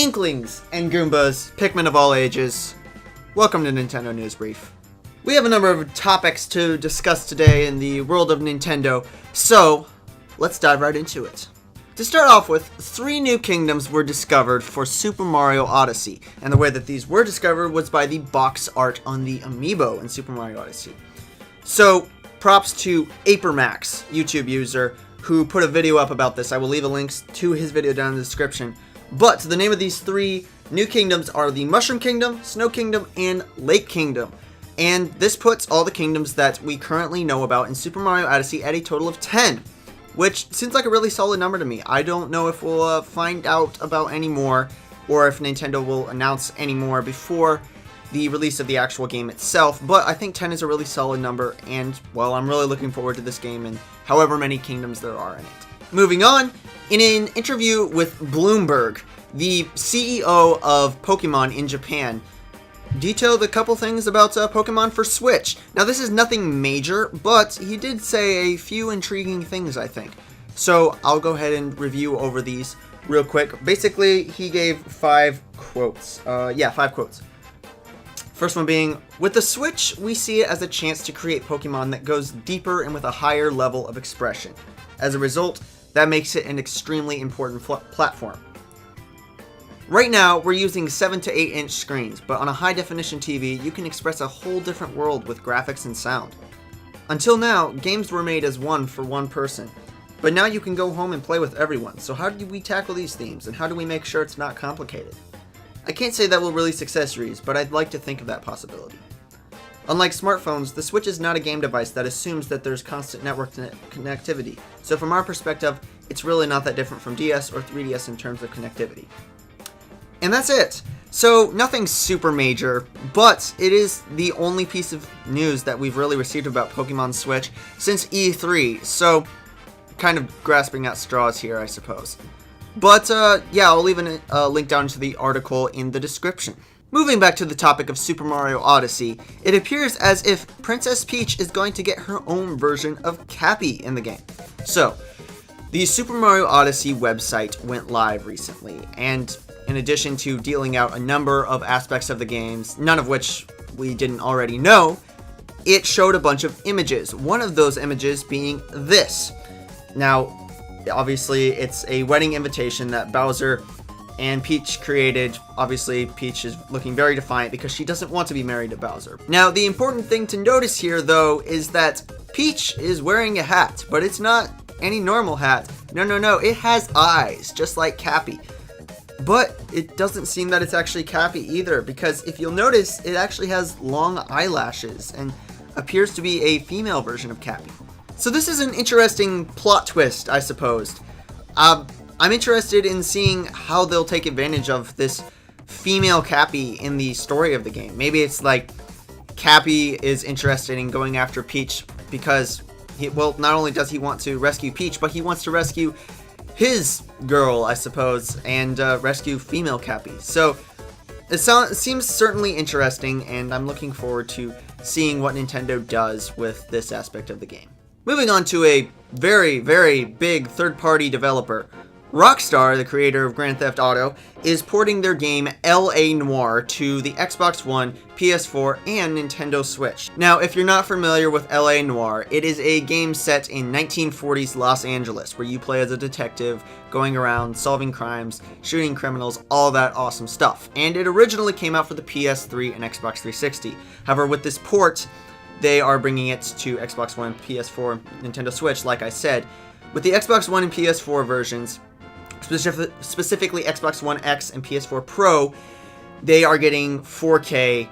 Inklings and Goombas, Pikmin of all ages, welcome to Nintendo News Brief. We have a number of topics to discuss today in the world of Nintendo, so let's dive right into it. To start off with, 3 new kingdoms were discovered for Super Mario Odyssey, and the way that these were discovered was by the box art on the amiibo in Super Mario Odyssey. So, props to Apermax, YouTube user, who put a video up about this. I will leave a link to his video down in the description. But the name of these 3 new kingdoms are the Mushroom Kingdom, Snow Kingdom, and Lake Kingdom. And this puts all the kingdoms that we currently know about in Super Mario Odyssey at a total of 10. Which seems like a really solid number to me. I don't know if we'll find out about any more, or if Nintendo will announce any more before the release of the actual game itself, but I think 10 is a really solid number, and, well, I'm really looking forward to this game and however many kingdoms there are in it. Moving on, in an interview with Bloomberg, the CEO of Pokemon in Japan detailed a couple things about Pokemon for Switch. Now, this is nothing major, but he did say a few intriguing things, I think. So, I'll go ahead and review over these real quick. Basically, he gave 5 quotes. 5 quotes. First one being, with the Switch, we see it as a chance to create Pokemon that goes deeper and with a higher level of expression. As a result, that makes it an extremely important platform. Right now, we're using 7 to 8 inch screens, but on a high definition TV, you can express a whole different world with graphics and sound. Until now, games were made as one for one person, but now you can go home and play with everyone. So how do we tackle these themes, and how do we make sure it's not complicated? I can't say that we'll release accessories, but I'd like to think of that possibility. Unlike smartphones, the Switch is not a game device that assumes that there's constant network connectivity, so from our perspective, it's really not that different from DS or 3DS in terms of connectivity. And that's it! So, nothing super major, but it is the only piece of news that we've really received about Pokemon Switch since E3, so kind of grasping at straws here, I suppose. But, I'll leave a link down to the article in the description. Moving back to the topic of Super Mario Odyssey, it appears as if Princess Peach is going to get her own version of Cappy in the game. So, the Super Mario Odyssey website went live recently, and in addition to dealing out a number of aspects of the games, none of which we didn't already know, it showed a bunch of images, one of those images being this. Now, obviously, it's a wedding invitation that Bowser and Peach created. Obviously, Peach is looking very defiant because she doesn't want to be married to Bowser. Now, the important thing to notice here, though, is that Peach is wearing a hat, but it's not any normal hat. No, it has eyes, just like Cappy. But it doesn't seem that it's actually Cappy either, because if you'll notice, it actually has long eyelashes and appears to be a female version of Cappy. So this is an interesting plot twist, I suppose. I'm interested in seeing how they'll take advantage of this female Cappy in the story of the game. Maybe it's like Cappy is interested in going after Peach because, not only does he want to rescue Peach, but he wants to rescue his girl, I suppose, and rescue female Cappy. So it seems certainly interesting, and I'm looking forward to seeing what Nintendo does with this aspect of the game. Moving on to a very, very big third-party developer. Rockstar, the creator of Grand Theft Auto, is porting their game L.A. Noire to the Xbox One, PS4, and Nintendo Switch. Now, if you're not familiar with L.A. Noire, it is a game set in 1940s Los Angeles, where you play as a detective, going around, solving crimes, shooting criminals, all that awesome stuff. And it originally came out for the PS3 and Xbox 360. However, with this port, they are bringing it to Xbox One, PS4, Nintendo Switch, like I said. With the Xbox One and PS4 versions, specifically Xbox One X and PS4 Pro, they are getting 4K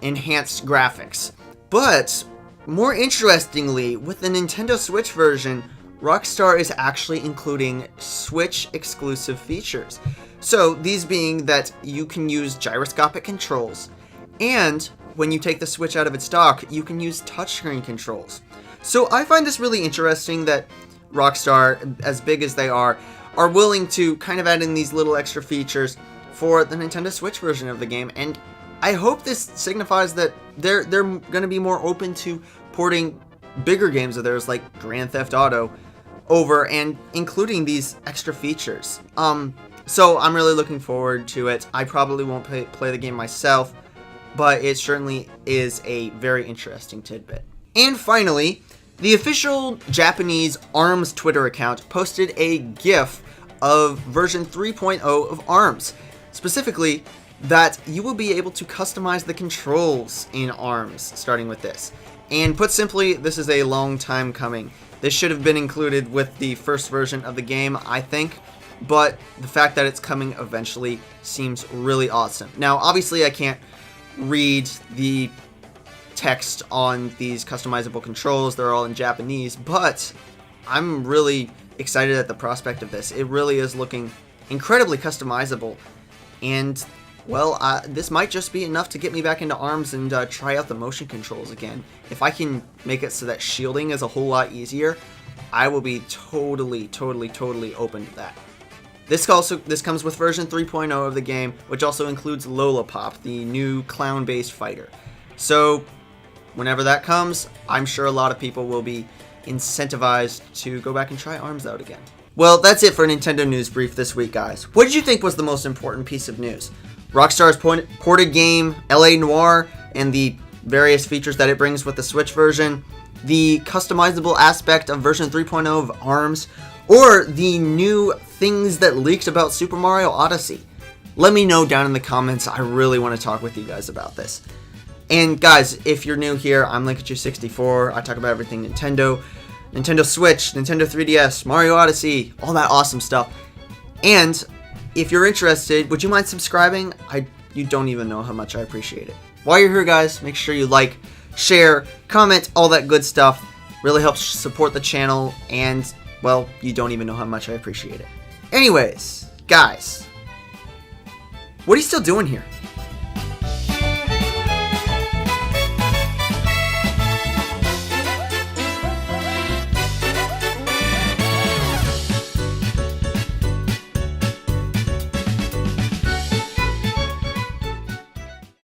enhanced graphics. But, more interestingly, with the Nintendo Switch version, Rockstar is actually including Switch-exclusive features. So, these being that you can use gyroscopic controls, and when you take the Switch out of its dock, you can use touchscreen controls. So, I find this really interesting that Rockstar, as big as they are willing to kind of add in these little extra features for the Nintendo Switch version of the game, and I hope this signifies that they're going to be more open to porting bigger games of theirs like Grand Theft Auto over and including these extra features. So I'm really looking forward to it. I probably won't play the game myself, but it certainly is a very interesting tidbit. And finally, the official Japanese ARMS Twitter account posted a GIF of version 3.0 of ARMS. Specifically, that you will be able to customize the controls in ARMS starting with this. And put simply, this is a long time coming. This should have been included with the first version of the game, I think, but the fact that it's coming eventually seems really awesome. Now, obviously, I can't read the text on these customizable controls. They're all in Japanese, but I'm really excited at the prospect of this. It really is looking incredibly customizable, and well, this might just be enough to get me back into ARMS and try out the motion controls again. If I can make it so that shielding is a whole lot easier, I will be totally open to that. This comes with version 3.0 of the game, which also includes Lollipop, the new clown-based fighter. So, whenever that comes, I'm sure a lot of people will be incentivized to go back and try ARMS out again. Well, that's it for Nintendo News Brief this week, guys. What did you think was the most important piece of news? Rockstar's ported game, LA Noire, and the various features that it brings with the Switch version, the customizable aspect of version 3.0 of ARMS, or the new things that leaked about Super Mario Odyssey? Let me know down in the comments. I really want to talk with you guys about this. And guys, if you're new here, I'm Linkachu64. I talk about everything Nintendo, Nintendo Switch, Nintendo 3DS, Mario Odyssey, all that awesome stuff. And if you're interested, would you mind subscribing? You don't even know how much I appreciate it. While you're here, guys, make sure you like, share, comment, all that good stuff. Really helps support the channel, and, well, you don't even know how much I appreciate it. Anyways, guys, what are you still doing here?